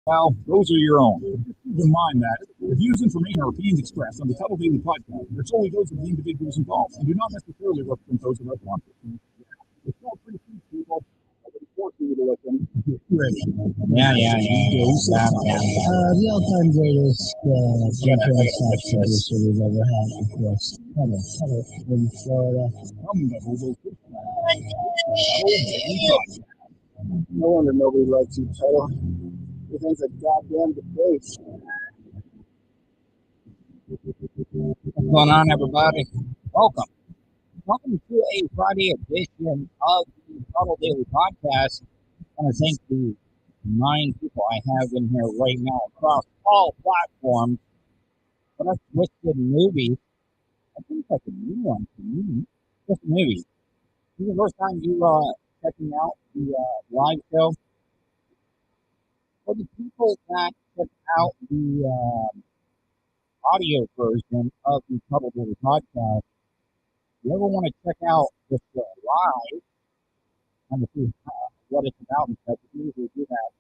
Well, those are your own. Keep in mind that the views, information, or opinions expressed on the Tuddle Daily Podcast are solely those of the individuals involved and do not necessarily represent those of everyone. It's all pretty few people. I would force you to listen. Ready. Yeah. The all-time greatest podcast producer we've ever had, of course. Tuddle in Florida. From the Hobos No wonder nobody likes you, Tuddle. He thinks a goddamn debate. What's going on, everybody? Welcome. Welcome to a Friday edition of the Tuddle Daily Podcast. I want to thank the 9 people I have in here right now across all platforms. But that's Twisted Movies. I think it's like a new one for me. Twisted Movies. This is the first time you checking out the live show. For the people that check out the audio version of the Tuddle Daily Podcast, if you ever want to check out this live and see what it's about and stuff, you can usually do that.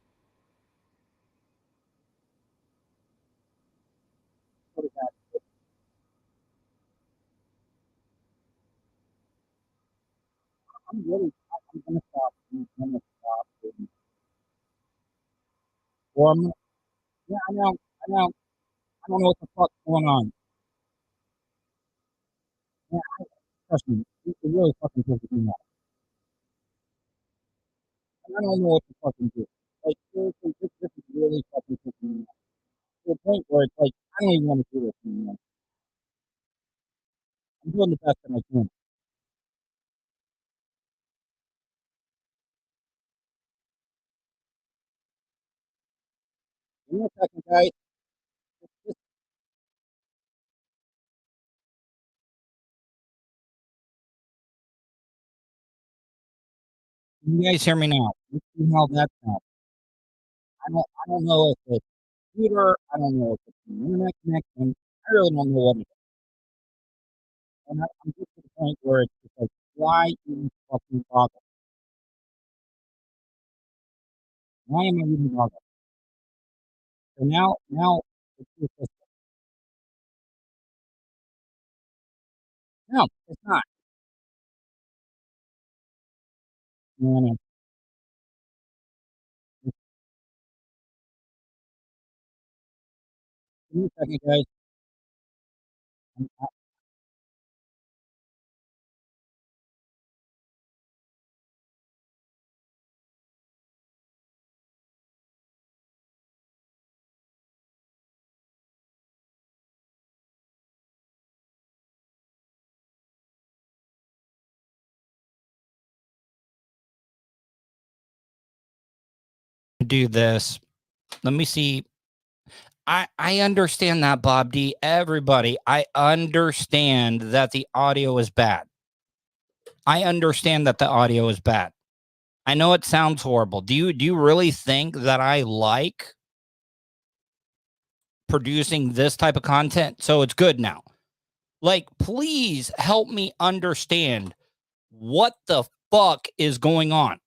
What is that? I'm going to stop. I'm going to stop. Or yeah, I know. I don't know what the fuck's going on. Yeah, trust me, it really fucking pisses me off. And I don't know what to fucking do. Like, seriously, this is really fucking pissing me off. To the point where it's like, I don't even want to do this anymore. I'm doing the best that I can. Give me a second, guys. Can you guys hear me now? Let's see how that sounds. I don't know if it's computer. I don't know if it's an internet connection. I really don't know what it is. And I'm just to the point where it's just like, why even fucking bother? Why am I even bothered? So now, it's just, no, it's not. No, no. Give me a second, guys. I do this. Let me see. I understand that, Bob D. Everybody, I understand that the audio is bad. I understand that the audio is bad. I know it sounds horrible. Do you really think that I like producing this type of content? So it's good now. Like, please help me understand what the fuck is going on.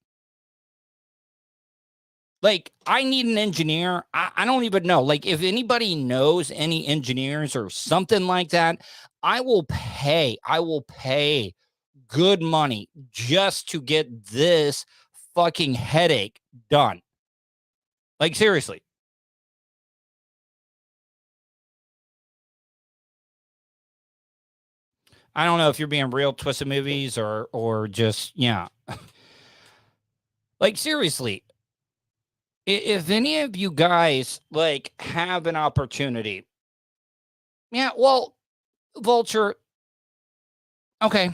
Like, I need an engineer. I don't even know. Like, if anybody knows any engineers or something like that, I will pay good money just to get this fucking headache done. Like, seriously. I don't know if you're being real, Twisted Movies, or just, yeah. Like, seriously, if any of you guys like have an opportunity, yeah, well, Vulture, okay,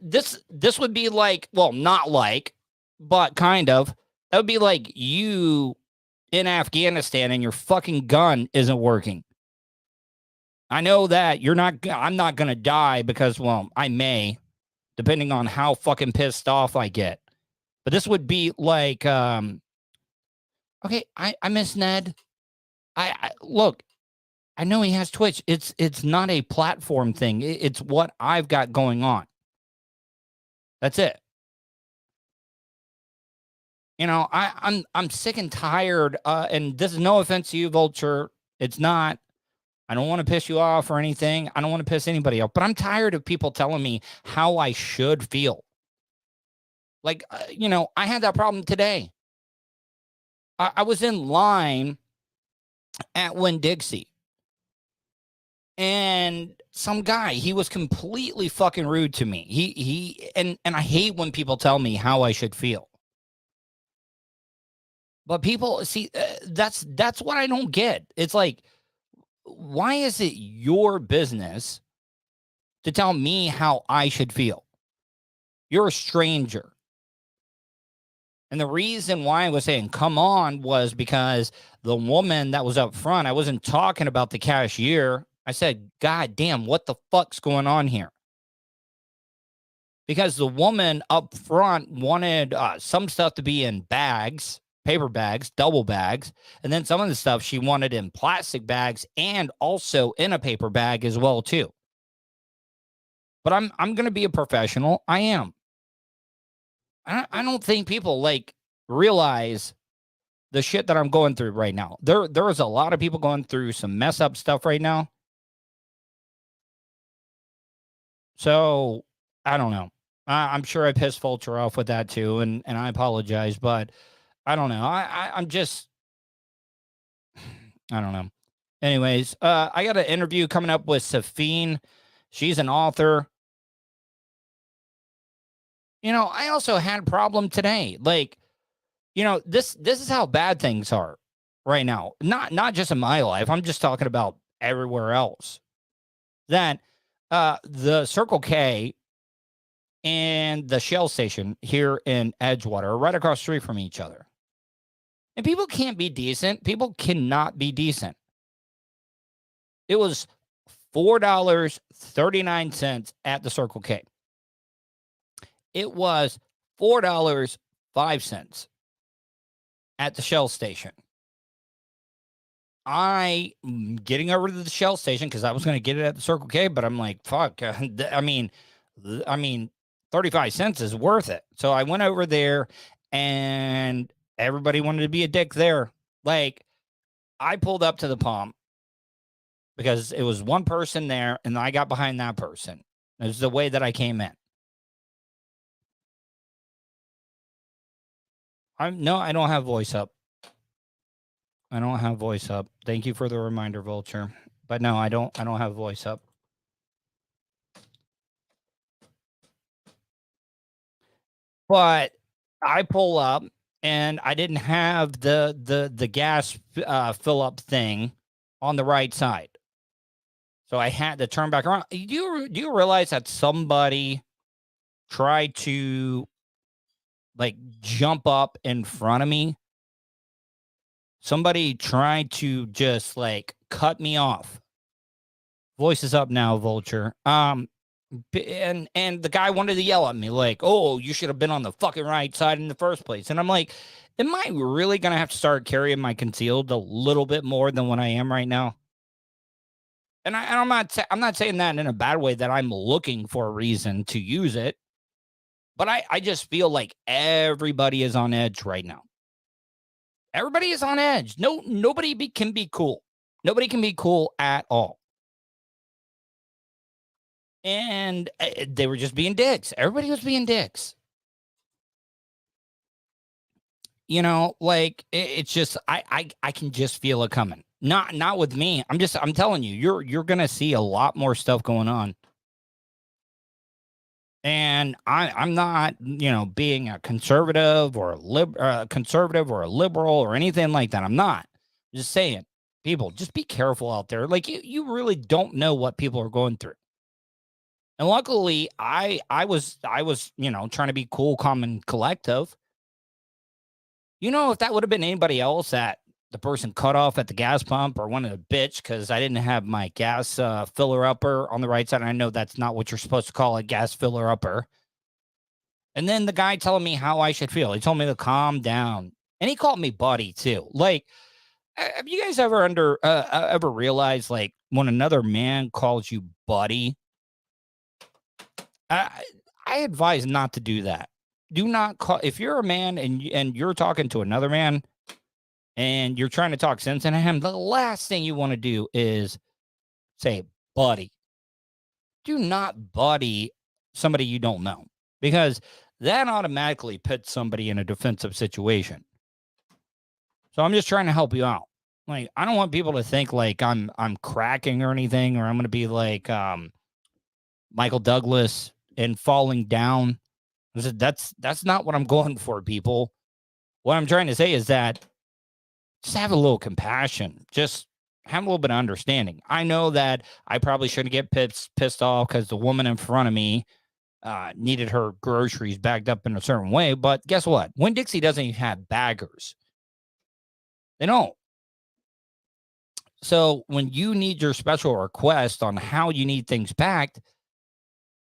this would be like, well, not like, but kind of. That would be like you in Afghanistan and your fucking gun isn't working. I know that I'm not gonna die because, well, I may, depending on how fucking pissed off I get. But this would be like, okay, I miss Ned. I look, I know he has Twitch. It's not a platform thing. It's what I've got going on. That's it. I'm sick and tired. And this is no offense to you, Vulture. It's not. I don't want to piss you off or anything. I don't want to piss anybody off, but I'm tired of people telling me how I should feel. Like, I had that problem today. I was in line at Winn-Dixie, and some guy, he was completely fucking rude to me. And I hate when people tell me how I should feel. But people see, that's what I don't get. It's like, why is it your business to tell me how I should feel? You're a stranger. And the reason why I was saying come on was because the woman that was up front, I wasn't talking about the cashier. I said, God damn, what the fuck's going on here? Because the woman up front wanted some stuff to be in bags, paper bags, double bags. And then some of the stuff she wanted in plastic bags and also in a paper bag as well, too. But I'm going to be a professional. I am. I don't think people realize the shit that I'm going through right now. There is a lot of people going through some mess up stuff right now. So I don't know. I'm sure I pissed Vulture off with that too, and I apologize, but I don't know. I'm just, I don't know. Anyways, I got an interview coming up with Safine. She's an author. I also had a problem today. This is how bad things are right now. Not just in my life. I'm just talking about everywhere else. That the Circle K and the Shell station here in Edgewater are right across the street from each other. And people can't be decent. People cannot be decent. It was $4.39 at the Circle K. It was $4.05 at the Shell station. I'm getting over to the Shell station because I was going to get it at the Circle K, but I'm like, fuck. I mean, 35 cents is worth it. So I went over there and everybody wanted to be a dick there. I pulled up to the pump because it was one person there and I got behind that person. It was the way that I came in. I don't have voice up. I don't have voice up. Thank you for the reminder, Vulture. But no, I don't have voice up. But I pull up and I didn't have the gas fill up thing on the right side. So I had to turn back around. Do you realize that somebody tried to jump up in front of me? Somebody tried to just cut me off. Voice is up now, Vulture. And the guy wanted to yell at me oh, you should have been on the fucking right side in the first place. And I'm like, am I really going to have to start carrying my concealed a little bit more than what I am right now? And I'm not saying that in a bad way that I'm looking for a reason to use it. But I just feel like everybody is on edge right now. Everybody is on edge. Nobody can be cool. Nobody can be cool at all. And they were just being dicks. Everybody was being dicks. It's just I can just feel it coming. Not with me. I'm telling you, you're gonna see a lot more stuff going on. And I'm not, being a conservative or a liberal or anything like that. I'm not. I'm just saying, people, just be careful out there. You really don't know what people are going through. And luckily, I was trying to be cool, calm, and collective. If that would have been anybody else that the person cut off at the gas pump or wanted a bitch because I didn't have my gas filler upper on the right side. And I know that's not what you're supposed to call a gas filler upper. And then the guy telling me how I should feel. He told me to calm down. And he called me buddy too. Have you guys ever ever realized when another man calls you buddy? I advise not to do that. do not call if you're a man and you're talking to another man and you're trying to talk sense into him, the last thing you want to do is say, buddy. Do not buddy somebody you don't know, because that automatically puts somebody in a defensive situation. So I'm just trying to help you out. Like, I don't want people to think like I'm cracking or anything, or I'm going to be like Michael Douglas and falling down. That's not what I'm going for, people. What I'm trying to say is that just have a little compassion. Just have a little bit of understanding. I know that I probably shouldn't get pissed off because the woman in front of me needed her groceries bagged up in a certain way. But guess what? Winn-Dixie doesn't even have baggers. They don't. So when you need your special request on how you need things packed,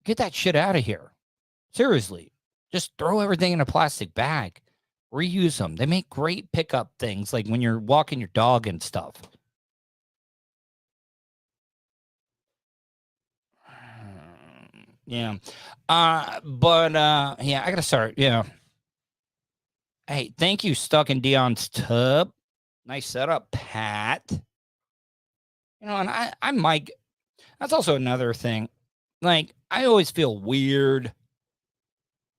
get that shit out of here. Seriously. Just throw everything in a plastic bag. Reuse them. They make great pickup things, like when you're walking your dog and stuff. Yeah. Yeah, I gotta start. Yeah. Hey, thank you, Stuck in Dion's Tub. Nice setup, Pat. You know, and I might. That's also another thing. Like, I always feel weird.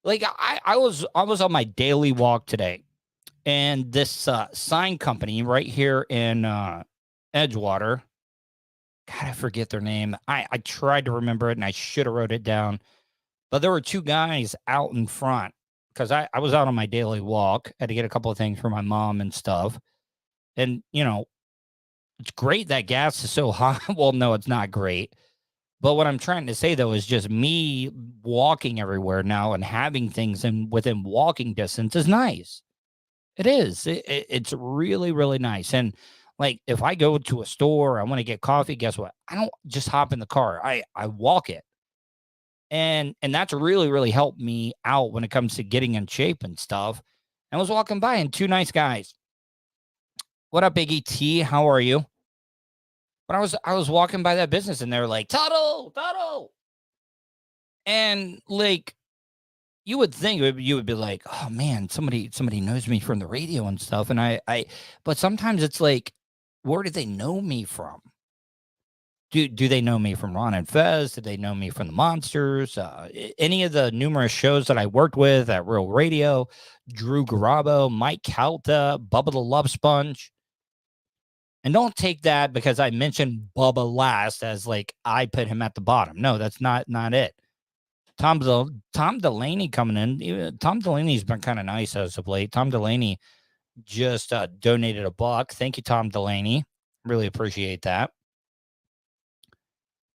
Like, I was on my daily walk today, and this sign company right here in Edgewater. God, I forget their name. I tried to remember it, and I should have wrote it down. But there were two guys out in front, because I was out on my daily walk. Had to get a couple of things for my mom and stuff. And, you know, it's great that gas is so high. Well, no, it's not great. But what I'm trying to say, though, is just me walking everywhere now and having things within walking distance is nice. It is. It's really, really nice. And like, if I go to a store, I want to get coffee, guess what? I don't just hop in the car. I walk it. And that's really, really helped me out when it comes to getting in shape and stuff. I was walking by and two nice guys. What up, Biggie T? How are you? But I was walking by that business and they're like, Tuddle. And like, you would think you would be like, oh man, somebody knows me from the radio and stuff. And but sometimes it's like, where did they know me from? Do they know me from Ron and Fez? Did they know me from the Monsters? Any of the numerous shows that I worked with at Real Radio? Drew Garabo, Mike Calta, Bubba the Love Sponge. And don't take that because I mentioned Bubba last as like I put him at the bottom. No, that's not it. Tom Delaney coming in. Tom Delaney's been kind of nice as of late. Tom Delaney just donated $1. Thank you, Tom Delaney. Really appreciate that.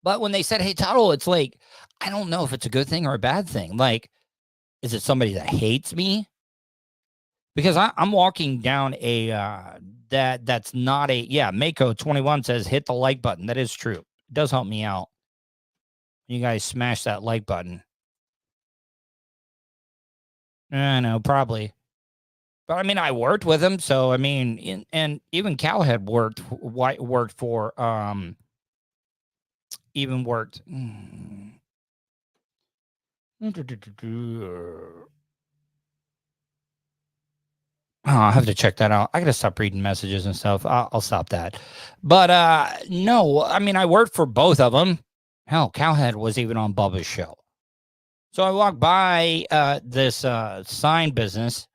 But when they said, hey, Tuddle, it's like, I don't know if it's a good thing or a bad thing. Like, is it somebody that hates me? Because I'm walking down a that's not a Mako 21 says hit the like button. That is true. It does help me out. You guys smash that like button. I know, probably. But I mean, I worked with him, so I mean, and even Cal had worked for even worked. Oh, I'll have to check that out. I gotta stop reading messages and stuff. I'll stop that. But no, I mean, I worked for both of them. Hell, Cowhead was even on Bubba's show. So I walked by this sign business,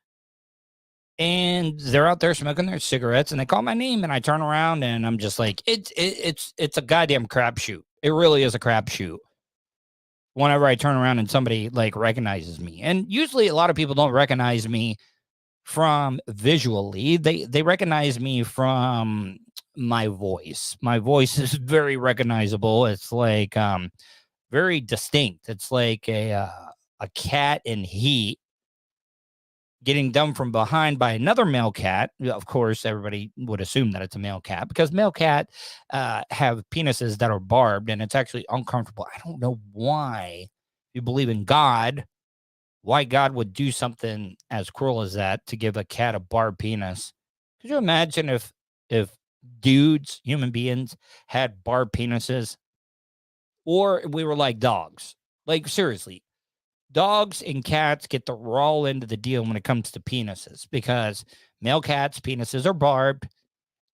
and they're out there smoking their cigarettes, and they call my name, and I turn around, and I'm just like, it's a goddamn crapshoot. It really is a crapshoot. Whenever I turn around and somebody like recognizes me, and usually a lot of people don't recognize me from visually. They recognize me from my voice. My voice is very recognizable. It's like very distinct. It's like a cat in heat getting done from behind by another male cat. Of course, everybody would assume that it's a male cat because male cat have penises that are barbed, and it's actually uncomfortable. I don't know why you believe in God, why God would do something as cruel as that to give a cat a barbed penis. Could you imagine if dudes, human beings, had barbed penises? Or we were like dogs. Like, seriously, dogs and cats get the raw end of the deal when it comes to penises, because male cats' penises are barbed.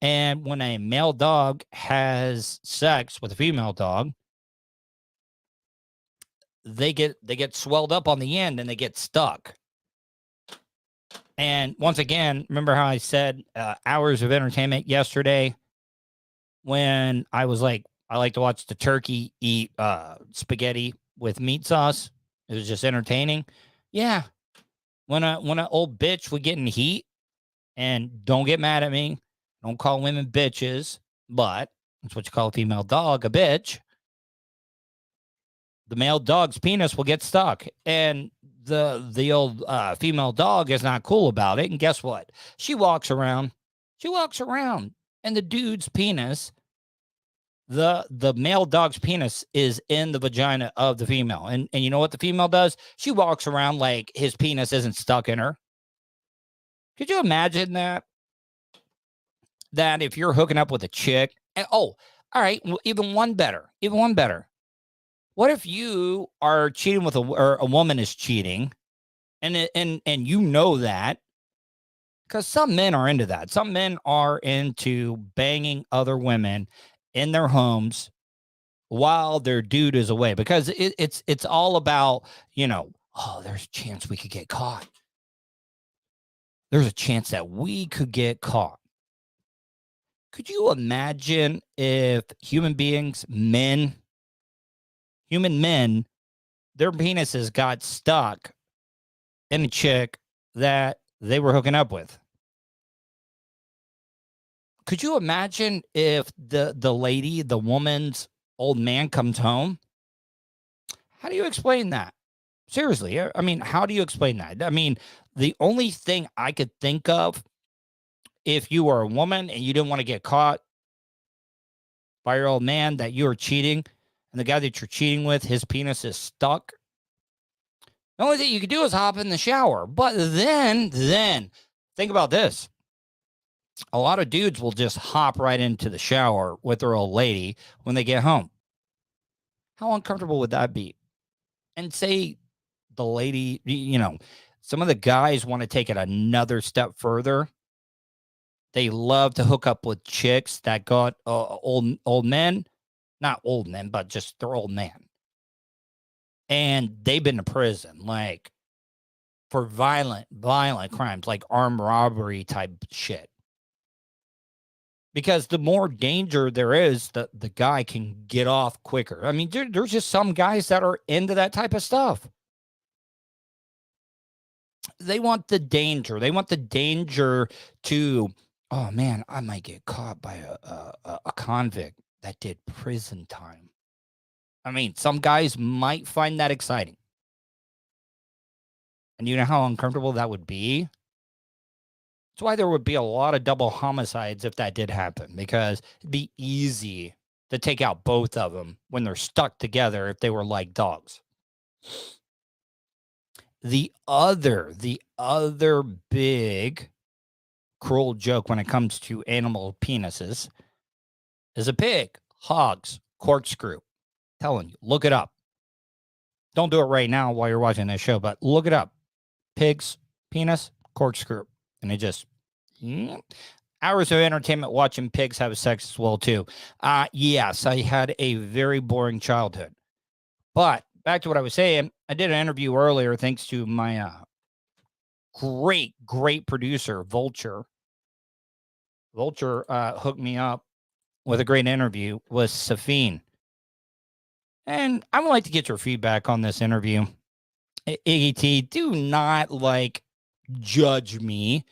And when a male dog has sex with a female dog, they get swelled up on the end and they get stuck. And once again, remember how I said hours of entertainment yesterday when I was like, I like to watch the turkey eat spaghetti with meat sauce. It was just entertaining. Yeah. When an old bitch would get in heat, and don't get mad at me, don't call women bitches, but that's what you call a female dog, a bitch. The male dog's penis will get stuck, and the old female dog is not cool about it. And guess what? She walks around, and the dude's penis, the male dog's penis, is in the vagina of the female. And you know what the female does? She walks around like his penis isn't stuck in her. Could you imagine that? That if you're hooking up with a chick, and all right, well, even one better. What if you are cheating with or a woman is cheating, and you know that? Because some men are into that. Some men are into banging other women in their homes while their dude is away, because it's all about, oh, there's a chance we could get caught. There's a chance that we could get caught. Could you imagine if human men, their penises got stuck in a chick that they were hooking up with? Could you imagine if the woman's old man comes home? How do you explain that? Seriously, I mean, how do you explain that? I mean, the only thing I could think of, if you were a woman and you didn't want to get caught by your old man that you were cheating, and the guy that you're cheating with, his penis is stuck, the only thing you could do is hop in the shower. But then think about this. A lot of dudes will just hop right into the shower with their old lady when they get home. How uncomfortable would that be? And say the lady, some of the guys want to take it another step further. They love to hook up with chicks that got old men, not old men, but just their old man. And they've been to prison, like for violent crimes, like armed robbery type shit. Because the more danger there is, the guy can get off quicker. I mean, there's just some guys that are into that type of stuff. They want the danger. They want the danger to, oh man, I might get caught by a convict that did prison time. I mean, some guys might find that exciting. And you know how uncomfortable that would be? That's why there would be a lot of double homicides if that did happen, because it'd be easy to take out both of them when they're stuck together if they were like dogs. The other big cruel joke when it comes to animal penises is a pig, hog's corkscrew. Telling you, look it up. Don't do it right now while you're watching this show, but look it up. Pig's penis, corkscrew. And it just, hours of entertainment watching pigs have sex as well, too. Yes, I had a very boring childhood. But back to what I was saying, I did an interview earlier thanks to my great producer, Vulture. Vulture hooked me up with a great interview with Safine. And I would like to get your feedback on this interview. Iggy T, do not judge me.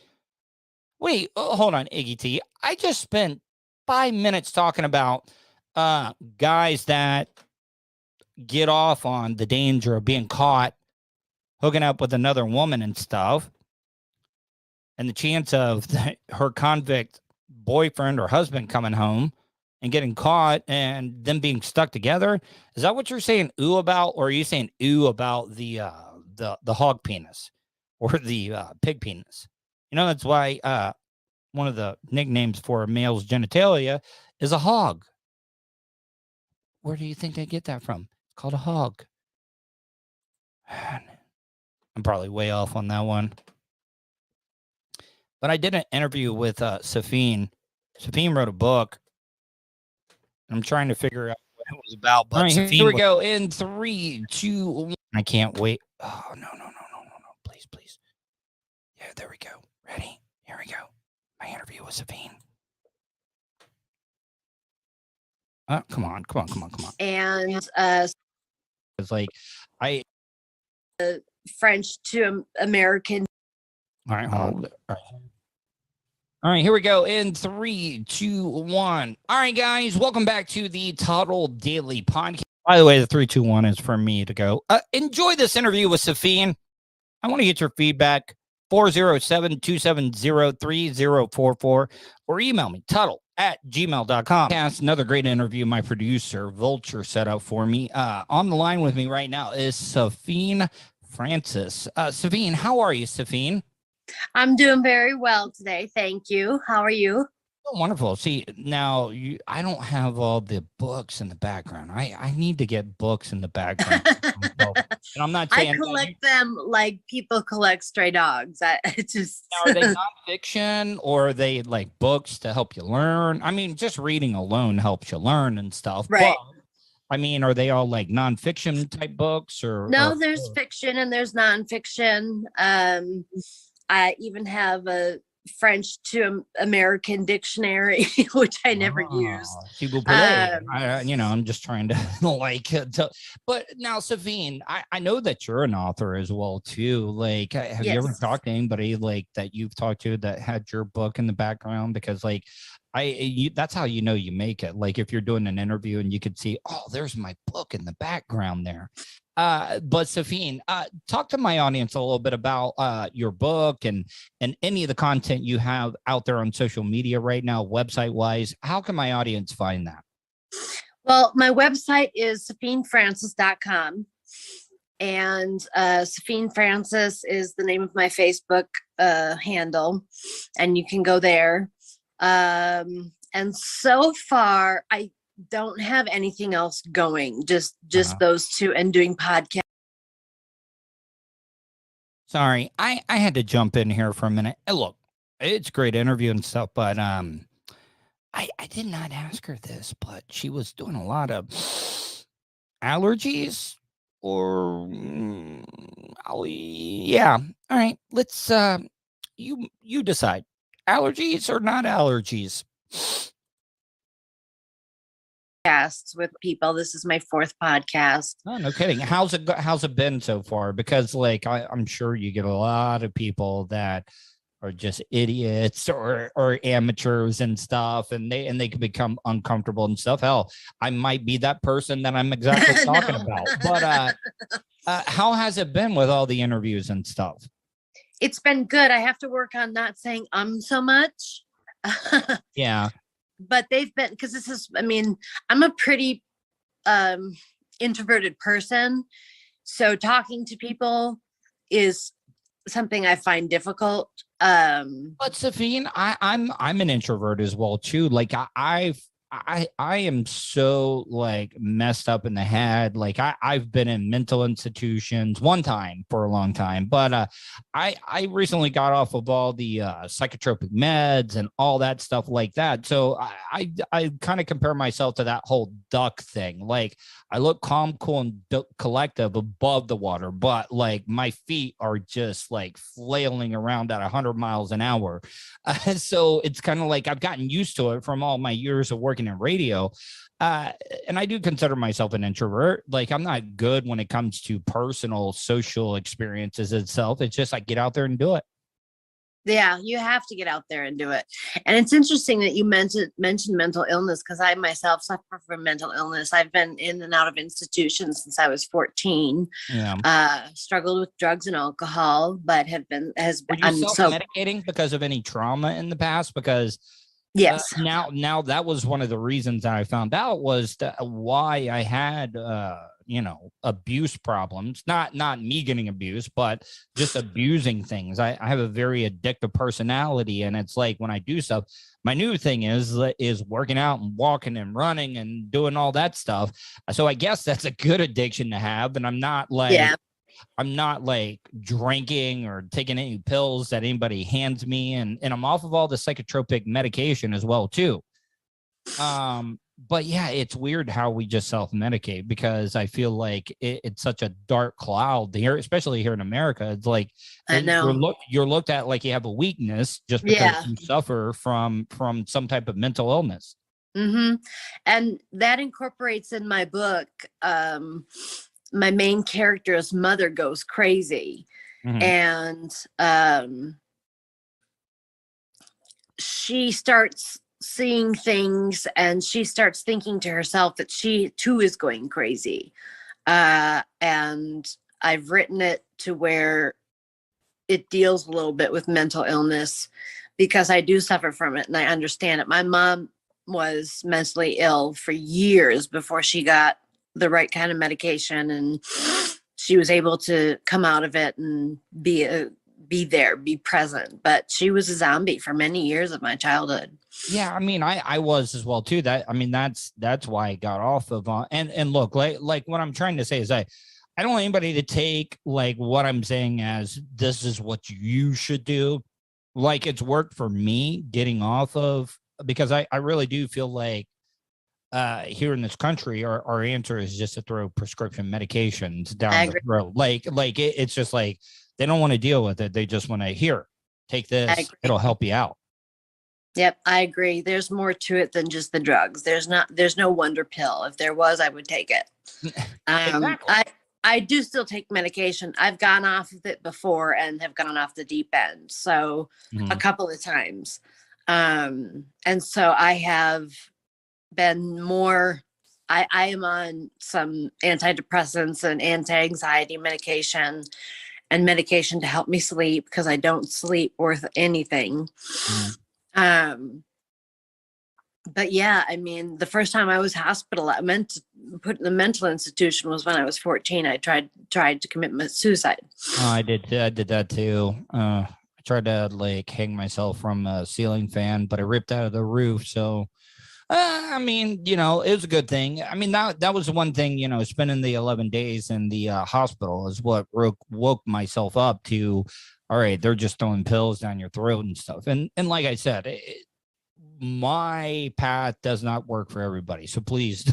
Wait, hold on, Iggy T. I just spent 5 minutes talking about guys that get off on the danger of being caught hooking up with another woman and stuff, and the chance of her convict boyfriend or husband coming home and getting caught and them being stuck together. Is that what you're saying ooh about? Or are you saying ooh about the hog penis or the pig penis? That's why one of the nicknames for a male's genitalia is a hog. Where do you think they get that from? It's called a hog. I'm probably way off on that one. But I did an interview with Safine. Safine wrote a book. I'm trying to figure out what it was about. But all right, here we go. In 3, 2, 1. I can't wait. Oh, no. Please. Yeah, there we go. Ready? Here we go. My interview with Safine. Come on. And it's like French to American. All right, hold it. All right, here we go. In 3, 2, 1. All right, guys, welcome back to the Tuddle Daily Podcast. By the way, the 3, 2, 1 is for me to go. Enjoy this interview with Safine. I want to get your feedback. 407-270-3044 or email me, Tuddle@gmail.com. That's another great interview my producer, Vulture, set up for me. On the line with me right now is Safine Francis. Safine, how are you, Safine? I'm doing very well today. Thank you. How are you? Oh, wonderful. See, now I don't have all the books in the background. I need to get books in the background. And I'm not saying I collect them like people collect stray dogs. Now, are they nonfiction or are they like books to help you learn? I mean, just reading alone helps you learn and stuff. Right. But, I mean, are they all like nonfiction type books or? No, there's fiction and there's nonfiction. I even have a French to American dictionary, which I never use. I'm just trying to but now, Safine, I know that you're an author as well too. Like, have you ever talked to anybody like that you've talked to that had your book in the background? Because like, that's how you know you make it. Like if you're doing an interview and you could see, oh, there's my book in the background there. But Safine, talk to my audience a little bit about your book and any of the content you have out there on social media right now, website wise. How can my audience find that? Well, my website is safinefrancis.com. And Safine Francis is the name of my Facebook handle, and you can go there. And so far, I don't have anything else going, just those two, and doing podcasts. Sorry, I had to jump in here for a minute. Look, it's a great interview and stuff, but I did not ask her this, but she was doing a lot of allergies or yeah. All right, let's you decide. Allergies or not allergies? With people. This is my 4th podcast. Oh, no kidding. How's it been so far? Because like I'm sure you get a lot of people that are just idiots or amateurs and stuff, and they can become uncomfortable and stuff. Hell, I might be that person that I'm exactly talking about. But how has it been with all the interviews and stuff? It's been good. I have to work on not saying so much. Yeah. But they've been, because this is, I mean, I'm a pretty introverted person. So talking to people is something I find difficult. But Safine, I'm an introvert as well too. Like I am so like messed up in the head. Like I've been in mental institutions one time for a long time, but I recently got off of all the psychotropic meds and all that stuff like that. So I kind of compare myself to that whole duck thing. Like I look calm, cool, and collective above the water, but like my feet are just like flailing around at 100 miles an hour. So it's kind of like I've gotten used to it from all my years of working in radio. And I do consider myself an introvert. Like I'm not good when it comes to personal social experiences itself. It's just I get out there and do it. Yeah, you have to get out there and do it. And it's interesting that you mentioned mental illness, because I myself suffer from mental illness. I've been in and out of institutions since I was 14. Yeah. Struggled with drugs and alcohol, but Were you self-medicating because of any trauma in the past? Because yes. Now that was one of the reasons that I found out was why I had abuse problems. Not me getting abused, but just abusing things. I have a very addictive personality, and it's like when I do stuff, my new thing is working out and walking and running and doing all that stuff. So I guess that's a good addiction to have, and I'm not like I'm not like drinking or taking any pills that anybody hands me, and I'm off of all the psychotropic medication as well too. But yeah, it's weird how we just self-medicate, because I feel like it's such a dark cloud here, especially here in America. It's like I know. you're looked at like you have a weakness just because Yeah. you suffer from some type of mental illness. And that incorporates in my book. My main character's mother goes crazy, and she starts seeing things, and she starts thinking to herself that she too is going crazy. And I've written it to where it deals a little bit with mental illness, because I do suffer from it and I understand it. My mom was mentally ill for years before she got the right kind of medication, and she was able to come out of it and be there, be present. But she was a zombie for many years of my childhood. Yeah, I mean, I was as well too. That's why I got off of and look, like what I'm trying to say is I don't want anybody to take like what I'm saying as this is what you should do. Like, it's worked for me getting off of, because I really do feel like here in this country, our answer is just to throw prescription medications down the throat. It's just like they don't want to deal with it. They just want to take this. It'll help you out. Yep, I agree. There's more to it than just the drugs. There's no wonder pill. If there was, I would take it. Exactly. I do still take medication. I've gone off of it before and have gone off the deep end. So a couple of times. And so I have been more, I am on some antidepressants and anti-anxiety medication and medication to help me sleep, because I don't sleep worth anything. But yeah, I mean, the first time I was hospitalized, I meant to put in the mental institution, was when I was 14. I tried to commit suicide. Oh, I did that too. I tried to like hang myself from a ceiling fan, but I ripped out of the roof. So, I mean, it was a good thing. I mean, that was the one thing, spending the 11 days in the hospital is what woke myself up to. All right, they're just throwing pills down your throat and stuff. And like I said, my path does not work for everybody. So please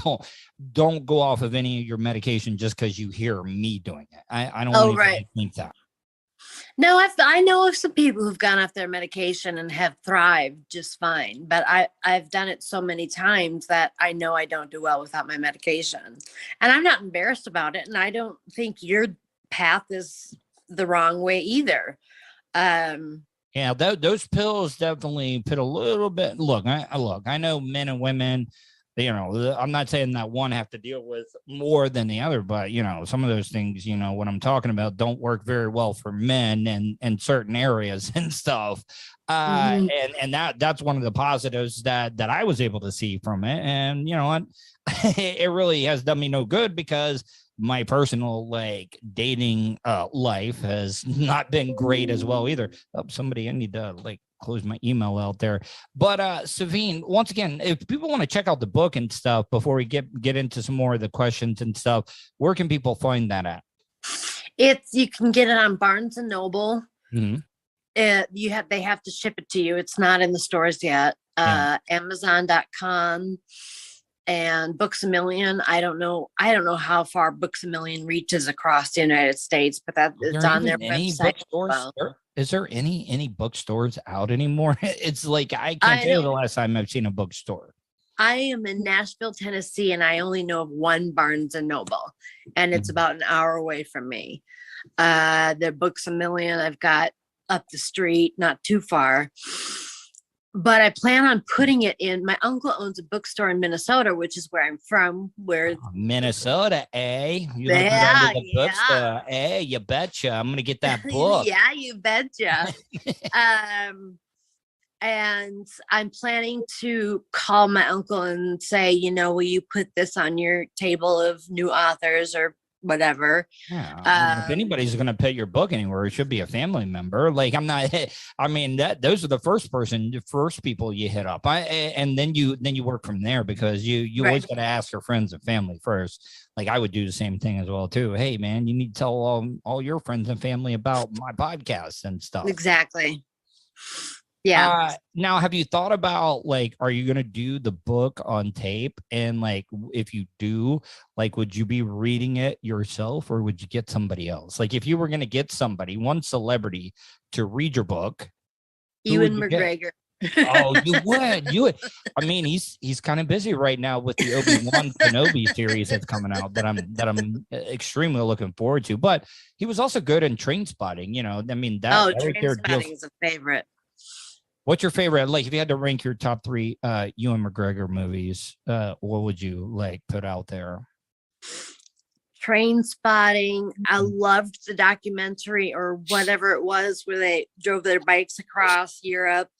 don't go off of any of your medication just because you hear me doing it. I don't want to think that. No, I know of some people who've gone off their medication and have thrived just fine. But I've done it so many times that I know I don't do well without my medication. And I'm not embarrassed about it. And I don't think your path is the wrong way either. Yeah, those pills definitely put a little bit. Look, I know men and women, I'm not saying that one have to deal with more than the other, but some of those things, what I'm talking about, don't work very well for men and certain areas and stuff. And that's one of the positives that I was able to see from it. And you know what, it really has done me no good, because my personal like dating life has not been great as well either. I need to like close my email out there. But Safine, once again, if people want to check out the book and stuff before we get into some more of the questions and stuff, where can people find that at? You can get it on Barnes and Noble. They have to ship it to you. It's not in the stores yet. Amazon.com and Books A Million. I don't know how far Books A Million reaches across the United States, but it's on their website. Is there any bookstores out anymore? It's like I can't tell you the last time I've seen a bookstore. I am in Nashville, Tennessee, and I only know of one Barnes and Noble, and it's about an hour away from me. The Books A Million I've got up the street, not too far. But I plan on putting it in. My uncle owns a bookstore in Minnesota, which is where I'm from. Minnesota, eh? You like the bookstore, eh? You betcha. I'm gonna get that book. Yeah, you betcha. And I'm planning to call my uncle and say, will you put this on your table of new authors, or whatever. Yeah, I mean, if Um, anybody's going to put your book anywhere, it should be a family member. Like I'm not. I mean, those are the first people you hit up. And then you work from there because you always right. got to ask your friends and family first. Like I would do the same thing as well too. Hey man, you need to tell all your friends and family about my podcast and stuff. Exactly. Yeah. Now, have you thought about like, are you going to do the book on tape? And like, if you do, like, would you be reading it yourself or would you get somebody else? Like, if you were going to get somebody, one celebrity to read your book, who would Ewan you get? McGregor. Oh, you would. I mean, he's kind of busy right now with the Obi-Wan Kenobi series that's coming out that I'm extremely looking forward to. But he was also good in Train Spotting. You know, I mean that right there Trainspotting is a favorite. What's your favorite? Like, if you had to rank your top 3 Ewan McGregor movies, what would you like put out there? Trainspotting. I loved the documentary or whatever it was where they drove their bikes across Europe.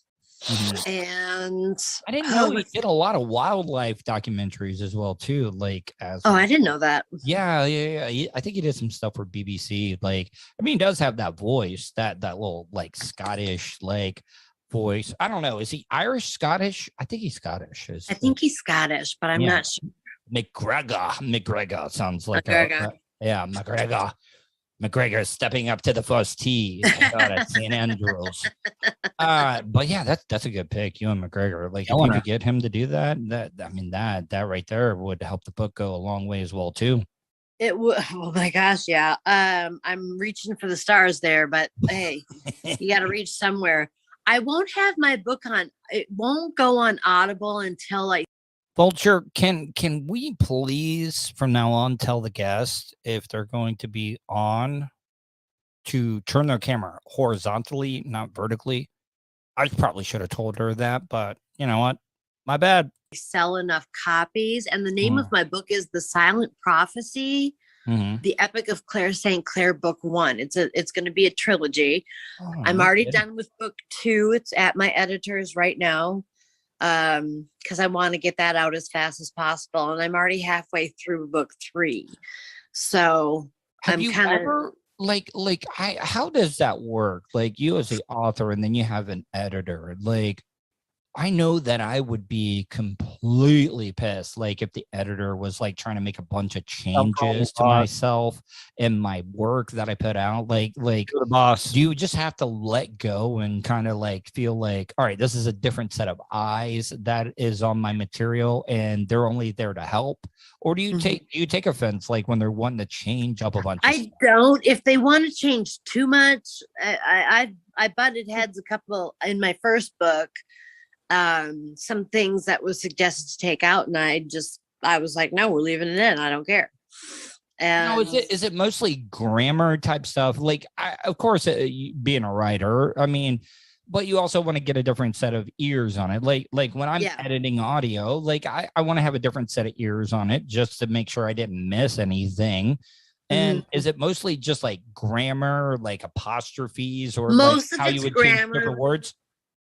Mhm. And I didn't know he did a lot of wildlife documentaries as well too. Like, I didn't know that. Yeah. I think he did some stuff for BBC. Like, I mean, he does have that voice, that little like Scottish like voice. I don't know. Is he Irish, Scottish? I think he's Scottish. I think he's Scottish, but I'm not sure. McGregor sounds like McGregor. McGregor stepping up to the first tee at St. Andrews. But yeah, that's a good pick, Ewan McGregor. Like, if you could get him to do that, that right there would help the book go a long way as well too. It would. Oh my gosh, yeah. I'm reaching for the stars there, but hey, you got to reach somewhere. I won't have my book on. It won't go on Audible until like. Vulture, can we please from now on tell the guest if they're going to be on to turn their camera horizontally, not vertically? I probably should have told her that, but you know what? My bad. Sell enough copies, and the name of my book is The Silent Prophecy, The Epic of Claire St. Clair, Book 1. It's going to be a trilogy. I'm already done with book 2. It's at my editor's right now. Because I want to get that out as fast as possible, and I'm already halfway through book 3. So Have you ever how does that work? Like, you as the author, and then you have an editor. Like, I know that I would be completely pissed, like, if the editor was like trying to make a bunch of changes to myself and my work that I put out. Like the boss, do you just have to let go and kind of like feel like, all right, this is a different set of eyes that is on my material, and they're only there to help? Or do you take offense, like, when they're wanting to change up a bunch? I don't. If they want to change too much, I butted heads a couple in my first book. Some things that was suggested to take out, and I was like, no, we're leaving it in. I don't care. And no, is it mostly grammar type stuff? Like, of course, being a writer, I mean, but you also want to get a different set of ears on it. Like when I'm editing audio, like I want to have a different set of ears on it just to make sure I didn't miss anything. And is it mostly just like grammar, like apostrophes, or most like of how it's you would grammar. change different words?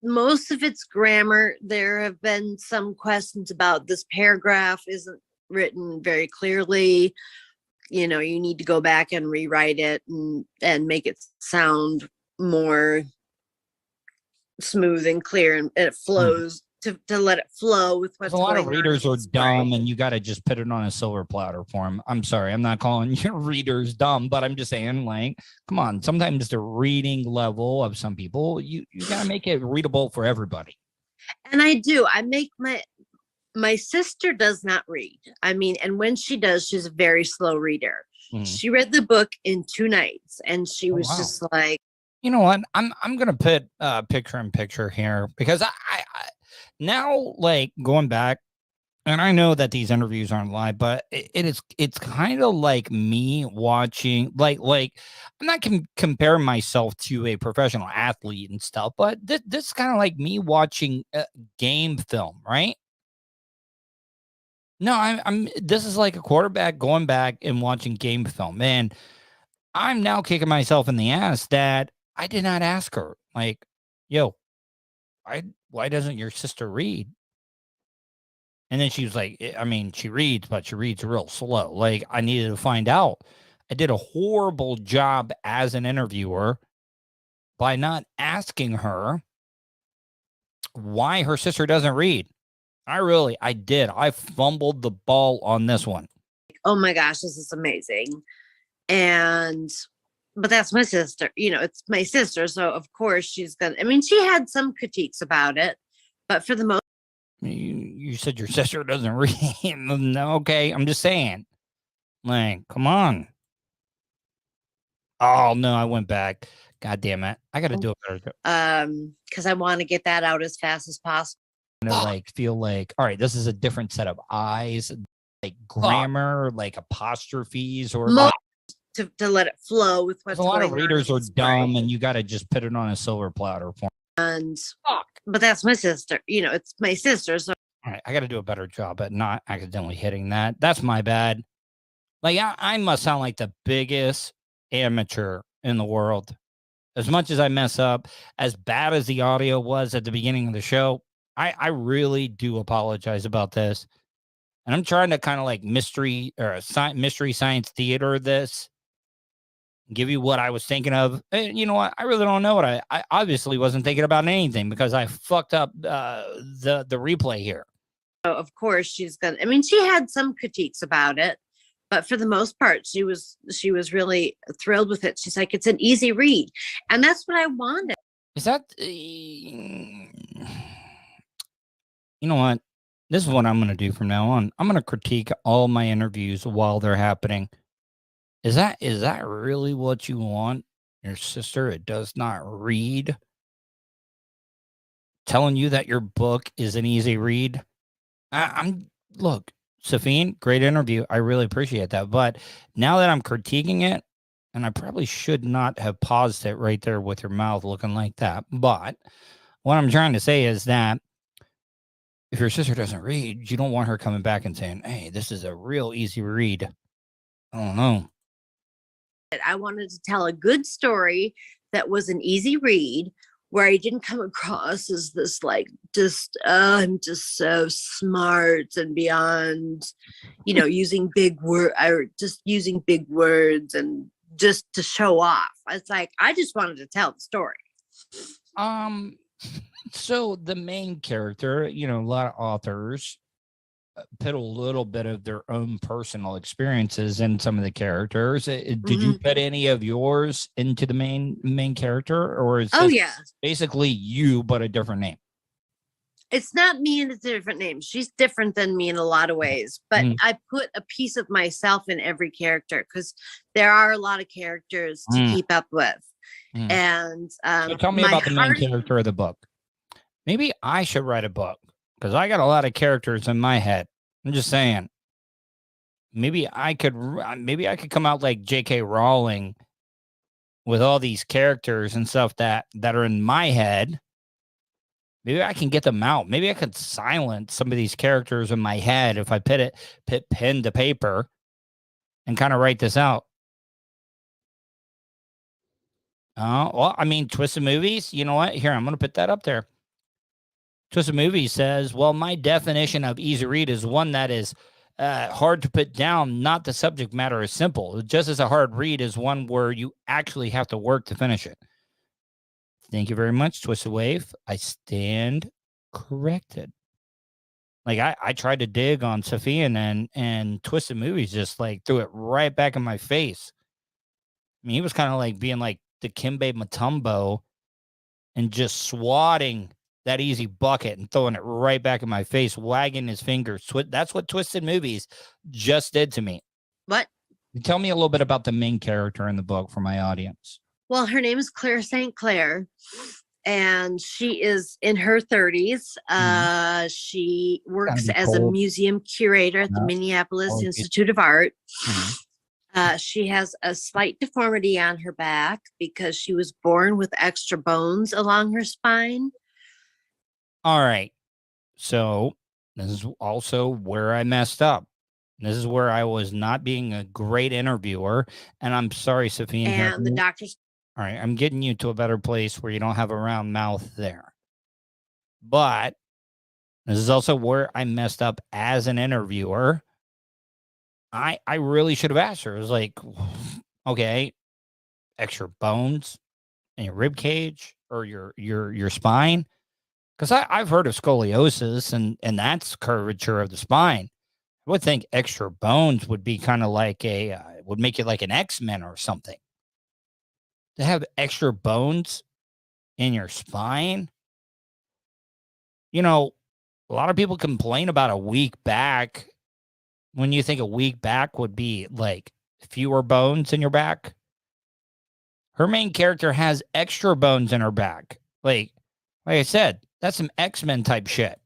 Most of it's grammar. There have been some questions about this paragraph isn't written very clearly. You know, you need to go back and rewrite it and make it sound more smooth and clear, and it flows to let it flow with what's going on. A lot of readers are dumb, and you got to just put it on a silver platter for them. I'm sorry, I'm not calling your readers dumb, but I'm just saying, like, come on. Sometimes the reading level of some people, you got to make it readable for everybody. And I do. I make my sister does not read. I mean, and when she does, she's a very slow reader. She read the book in 2 nights, and she was just like, you know what? I'm gonna put picture in picture here, because I now, like, going back, and I know that these interviews aren't live, but it's kind of like me watching, like I'm not comparing myself to a professional athlete and stuff, but this is kind of like me watching game film, right? No, I'm this is like a quarterback going back and watching game film, and I'm now kicking myself in the ass that I did not ask her, like, yo, why doesn't your sister read? And then she was like, I mean, she reads, but she reads real slow. Like, I needed to find out. I did a horrible job as an interviewer by not asking her why her sister doesn't read. I did. I fumbled the ball on this one. Oh my gosh, this is amazing. But that's my sister, it's my sister. So of course she's gonna, she had some critiques about it, but for the most. You said your sister doesn't read. Okay, I'm just saying. Like, come on. Oh no, I went back. God damn it. I gotta do a better job. Because I want to get that out as fast as possible. Like feel like, all right, this is a different set of eyes, like grammar, like apostrophes, or like, to let it flow with what's going on. A lot of readers are dumb, and you got to just put it on a silver platter for them. But that's my sister. It's my sister. So all right, I got to do a better job at not accidentally hitting that. That's my bad. Like I must sound like the biggest amateur in the world. As much as I mess up, as bad as the audio was at the beginning of the show, I really do apologize about this. And I'm trying to kind of like mystery science theater this, give you what I was thinking of. And you know what? I really don't know what I obviously wasn't thinking about anything because I fucked up the replay here. So of course she's gonna, she had some critiques about it, but for the most part, she was really thrilled with it. She's like, it's an easy read. And that's what I wanted. Is that, you know what? This is what I'm going to do from now on. I'm going to critique all my interviews while they're happening. Is that really what you want? Your sister, it does not read, telling you that your book is an easy read. Look, Safine, great interview. I really appreciate that. But now that I'm critiquing it, and I probably should not have paused it right there with your mouth looking like that. But what I'm trying to say is that if your sister doesn't read, you don't want her coming back and saying, hey, this is a real easy read. I don't know. I wanted to tell a good story that was an easy read where I didn't come across as this like I'm just so smart and beyond, using big words and just to show off. It's like I just wanted to tell the story. So the main character, a lot of authors put a little bit of their own personal experiences in some of the characters. Did you put any of yours into the main character, or is basically you but a different name? It's not me and it's a different name. She's different than me in a lot of ways, but I put a piece of myself in every character because there are a lot of characters to keep up with. And so tell me about the main character of the book. Maybe I should write a book because I got a lot of characters in my head. I'm just saying. Maybe I could come out like J.K. Rowling with all these characters and stuff that are in my head. Maybe I can get them out. Maybe I could silence some of these characters in my head if I put pen to paper and kind of write this out. Well, Twisted Movies, you know what? Here, I'm going to put that up there. Twisted Movies says, well, my definition of easy read is one that is hard to put down. Not the subject matter is simple. Just as a hard read is one where you actually have to work to finish it. Thank you very much, Twisted Wave. I stand corrected. Like I tried to dig on Safine and Twisted Movies just like threw it right back in my face. He was kind of like being like the Kimbe Mutombo and just swatting that easy bucket and throwing it right back in my face, wagging his fingers. That's what Twisted Movies just did to me. What? Tell me a little bit about the main character in the book for my audience. Well, her name is Claire St. Clair, and she is in her 30s. She works as a museum curator at the Minneapolis Institute of Art. She has a slight deformity on her back because she was born with extra bones along her spine. All right. So this is also where I messed up. This is where I was not being a great interviewer. And I'm sorry, Safine. And the doctors. All right. I'm getting you to a better place where you don't have a round mouth there. But This is also where I messed up as an interviewer. I really should have asked her. It was like, okay, extra bones in your rib cage or your spine, because I've heard of scoliosis and that's curvature of the spine. I would think extra bones would be kind of like would make it like an X-Men or something. To have extra bones in your spine, you know, a lot of people complain about a weak back. When you think a weak back would be like fewer bones in your back, her main character has extra bones in her back. Like I said, that's some X-Men type shit.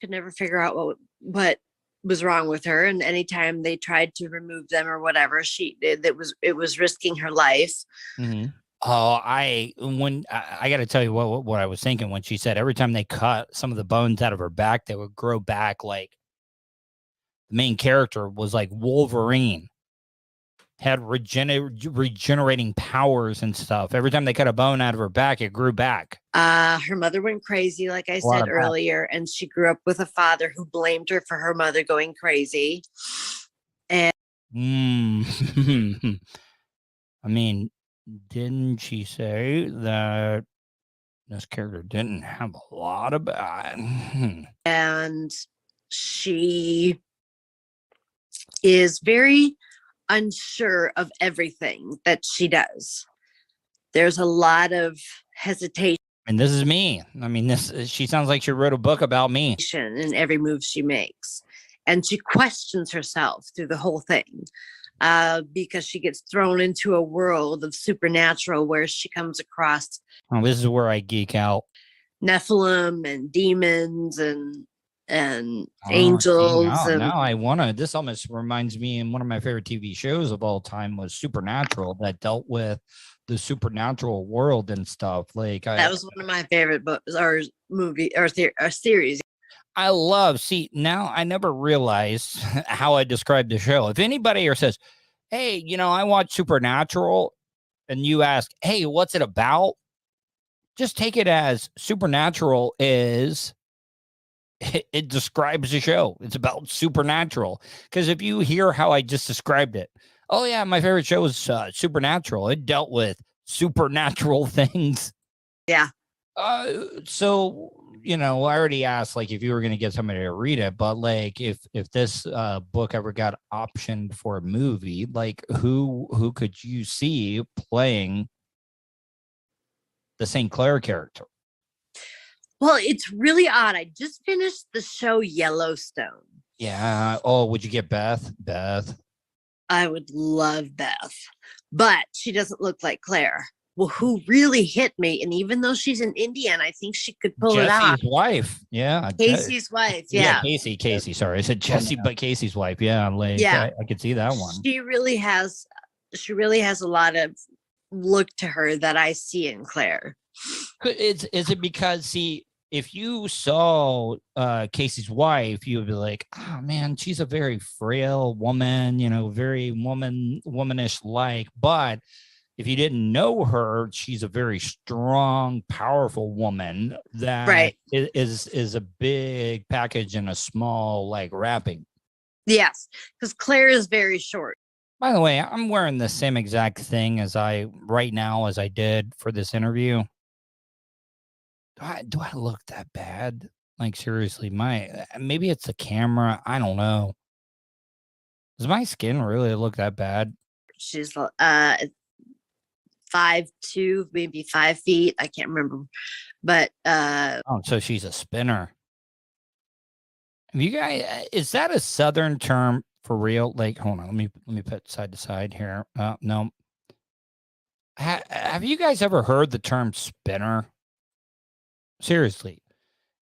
Could never figure out what was wrong with her, and anytime they tried to remove them or whatever, it was risking her life. Mm-hmm. Oh, I got to tell you what I was thinking when she said every time they cut some of the bones out of her back, they would grow back. Like the main character was like Wolverine, had regenerating powers and stuff. Every time they cut a bone out of her back, it grew back. Her mother went crazy, like I said earlier, and she grew up with a father who blamed her for her mother going crazy. And I mean, didn't she say that this character didn't have a lot of and she is very unsure of everything that she does. There's a lot of hesitation. And this is me. I mean, she sounds like she wrote a book about me. In every move she makes. And she questions herself through the whole thing. Because she gets thrown into a world of supernatural where she comes across. Oh, this is where I geek out. Nephilim and demons and angels. Now I want to. This almost reminds me, and one of my favorite TV shows of all time was Supernatural, that dealt with the supernatural world and stuff. Like that was one of my favorite books or movie or series. I love. See, now I never realized how I described the show. If anybody here says, "Hey, I watch Supernatural," and you ask, "Hey, what's it about?" Just take it as Supernatural is. It describes the show. It's about supernatural. Because if you hear how I just described it, oh yeah, my favorite show is Supernatural. It dealt with supernatural things. Yeah. So I already asked like if you were going to get somebody to read it, but like if this book ever got optioned for a movie, like who could you see playing the St. Clair character? Well, it's really odd. I just finished the show Yellowstone. Yeah. Oh, would you get Beth? Beth. I would love Beth, but she doesn't look like Claire. Well, who really hit me, and even though she's an Indian, I think she could pull it off. Jesse's wife. Yeah. Casey's wife. Yeah. Casey. Sorry. I said Jesse, but Casey's wife. Yeah. Like, yeah. I could see that one. She really has a lot of look to her that I see in Claire. Is it because, see, if you saw Casey's wife, you would be like, oh man, she's a very frail woman, very womanish like. But if you didn't know her, she's a very strong, powerful woman that is a big package in a small like wrapping. Yes, because Claire is very short. By the way, I'm wearing the same exact thing as I did for this interview. Do I look that bad? Like seriously, maybe it's the camera. I don't know. Does my skin really look that bad? She's 5'2", maybe 5 feet. I can't remember, but so she's a spinner. Have you guys? Is that a Southern term for real? Like, hold on, let me put side to side here. No. Have you guys ever heard the term spinner? Seriously,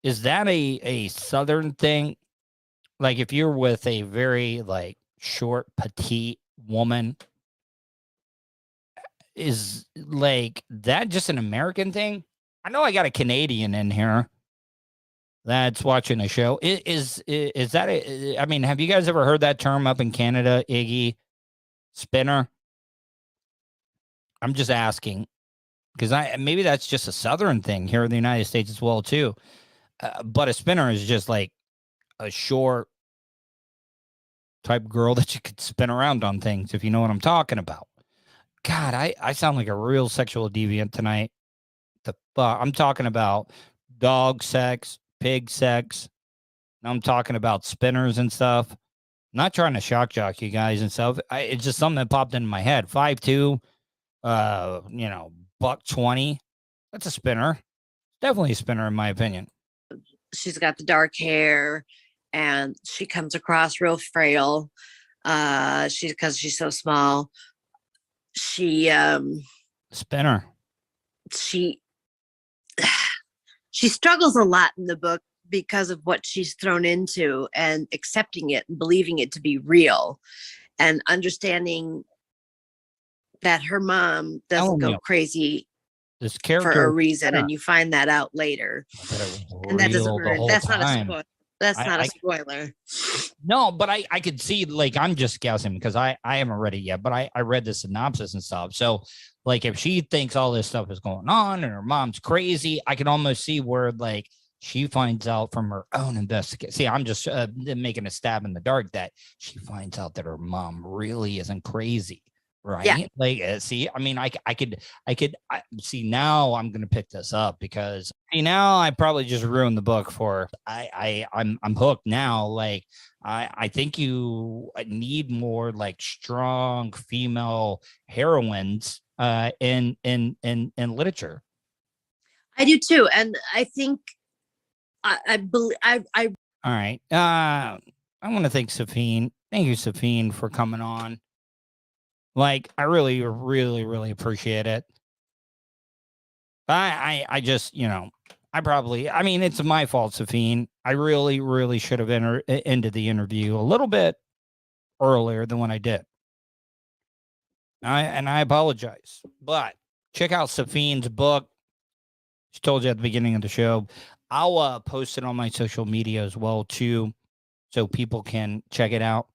is that a Southern thing? Like if you're with a very like short, petite woman, is like that just an American thing? I know I got a Canadian in here that's watching a show. Is that I mean, have you guys ever heard that term up in Canada, Iggy? Spinner? I'm just asking. Because maybe that's just a Southern thing here in the United States as well, too. but a spinner is just like a short type girl that you could spin around on things, if you know what I'm talking about. God, I sound like a real sexual deviant tonight. I'm talking about dog sex, pig sex. I'm talking about spinners and stuff. I'm not trying to shock jock you guys and stuff. It's just something that popped into my head. 5'2", $120. That's a spinner. Definitely a spinner, in my opinion. She's got the dark hair, and she comes across real frail. Because she's so small. She spinner. She struggles a lot in the book because of what she's thrown into, and accepting it and believing it to be real, and understanding that her mom doesn't go crazy this character for a reason, and you find that out later. And that doesn't hurt. That's not a spoiler. That's not a spoiler. No, but I could see, like, I'm just guessing because I haven't read it yet, but I read the synopsis and stuff. So, like, if she thinks all this stuff is going on and her mom's crazy, I can almost see where, like, she finds out from her own investigation. See, I'm just making a stab in the dark that she finds out that her mom really isn't crazy. Right. Yeah. Like, see, I mean, I could see now I'm going to pick this up because now I probably just ruined the book for I'm hooked now. Like, I think you need more like strong female heroines in literature. I do too. And I think I believe I all right. I want to thank Safine. Thank you, Safine, for coming on. Like, I really, really, really appreciate it. I just, I mean, it's my fault, Safine. I really, really should have ended the interview a little bit earlier than when I did. I apologize. But check out Safine's book. She told you at the beginning of the show. I'll post it on my social media as well, too, so people can check it out.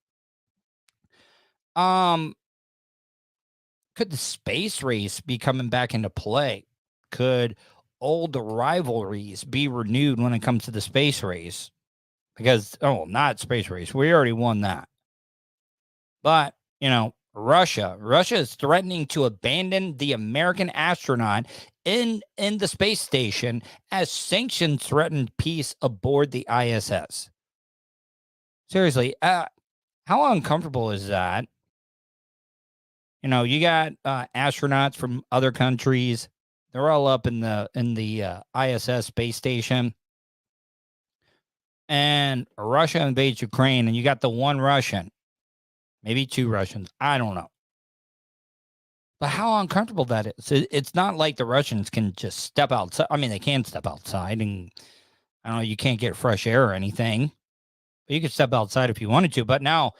Could the space race be coming back into play? Could old rivalries be renewed when it comes to the space race? Because, not space race. We already won that. But, Russia is threatening to abandon the American astronaut in the space station as sanctions threaten peace aboard the ISS. Seriously, how uncomfortable is that? You got astronauts from other countries. They're all up in the ISS space station. And Russia invades Ukraine, and you got the one Russian, maybe two Russians. I don't know. But how uncomfortable that is. It's not like the Russians can just step outside. I mean, they can step outside, and I don't know, you can't get fresh air or anything. But you could step outside if you wanted to. But now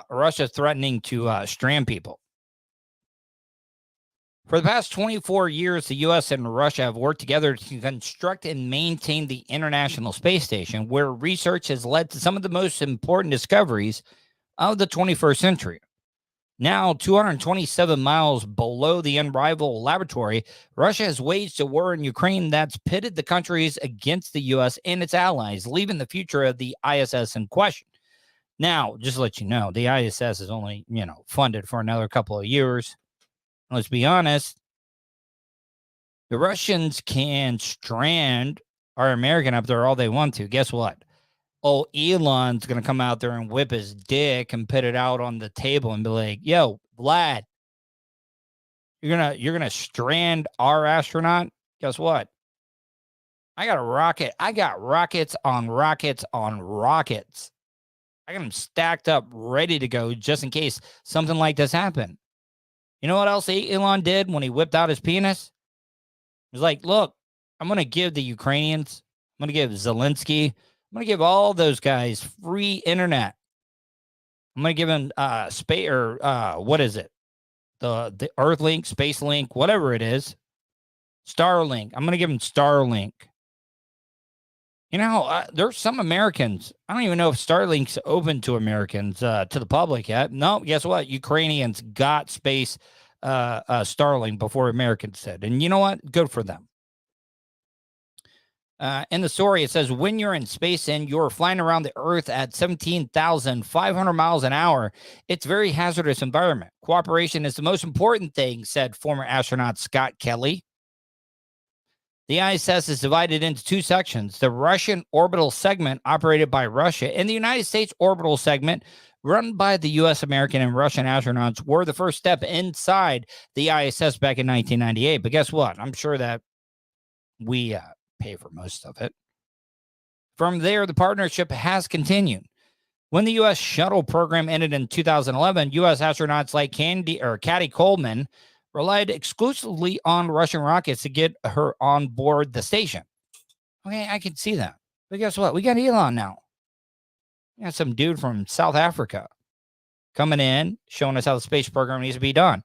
Russia's threatening to strand people. For the past 24 years, the U.S. and Russia have worked together to construct and maintain the International Space Station, where research has led to some of the most important discoveries of the 21st century. Now, 227 miles below the unrivaled laboratory, Russia has waged a war in Ukraine that's pitted the countries against the U.S. and its allies, leaving the future of the ISS in question. Now, just to let you know, the ISS is only, funded for another couple of years. Let's be honest, the Russians can strand our American up there all they want to. Guess what? Oh, Elon's going to come out there and whip his dick and put it out on the table and be like, yo, Vlad, you're going to strand our astronaut? Guess what? I got a rocket. I got rockets on rockets on rockets. I got them stacked up, ready to go just in case something like this happened. You know what else Elon did when he whipped out his penis? He was like, look, I'm going to give the Ukrainians, I'm going to give Zelensky, I'm going to give all those guys free internet. I'm going to give them space or what is it? The Earthlink, Space Link, whatever it is. Starlink. I'm going to give them Starlink. There's some Americans. I don't even know if Starlink's open to Americans, to the public yet. No, guess what? Ukrainians got space Starlink before Americans did. And you know what? Good for them. In the story, it says, when you're in space and you're flying around the Earth at 17,500 miles an hour, it's a very hazardous environment. Cooperation is the most important thing, said former astronaut Scott Kelly. The ISS is divided into two sections: the Russian orbital segment, operated by Russia, and the United States orbital segment, run by the U.S., American, and Russian astronauts, were the first step inside the ISS back in 1998. But guess what? I'm sure that we pay for most of it. From there, the partnership has continued. When the U.S. shuttle program ended in 2011, U.S. astronauts like Caddy Coleman relied exclusively on Russian rockets to get her on board the station. Okay, I can see that. But guess what? We got Elon now. We got some dude from South Africa coming in, showing us how the space program needs to be done.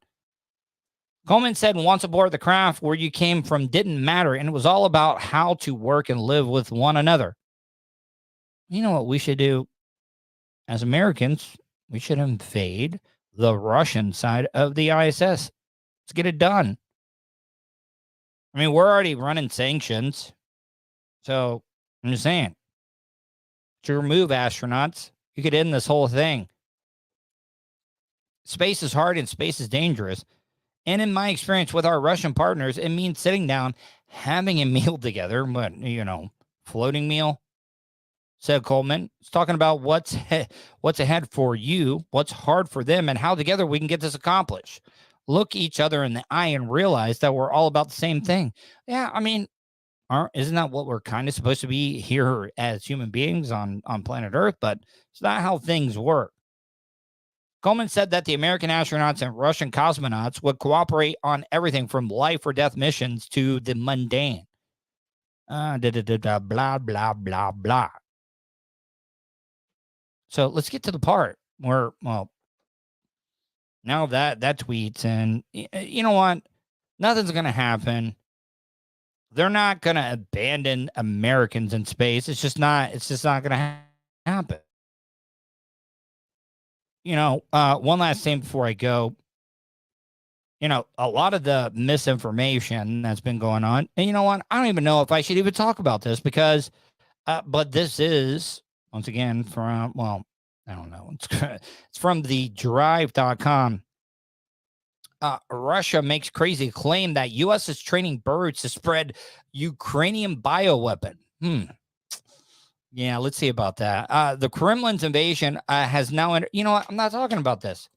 Coleman said once aboard the craft, where you came from didn't matter, and it was all about how to work and live with one another. You know what we should do as Americans? We should invade the Russian side of the ISS. Let's get it done. I mean, we're already running sanctions. So I'm just saying, to remove astronauts, you could end this whole thing. Space is hard and space is dangerous. And in my experience with our Russian partners, it means sitting down, having a meal together, but, floating meal, said Coleman. It's talking about what's ahead for you, what's hard for them, and how together we can get this accomplished. Look each other in the eye and realize that we're all about the same thing. Yeah, I mean, isn't that what we're kind of supposed to be here as human beings on planet Earth? But it's not how things work. Coleman said that the American astronauts and Russian cosmonauts would cooperate on everything from life or death missions to the mundane. Blah, blah, blah, blah. So let's get to the part where, well, now that tweets, and you know what? Nothing's going to happen. They're not going to abandon Americans in space. It's just not going to happen. One last thing before I go. A lot of the misinformation that's been going on, and you know what? I don't even know if I should even talk about this because, but this is, once again, from, well, I don't know. It's from the drive.com. Russia makes crazy claim that U.S. is training birds to spread Ukrainian bioweapon. Yeah, let's see about that. The Kremlin's invasion has now entered. You know what? I'm not talking about this.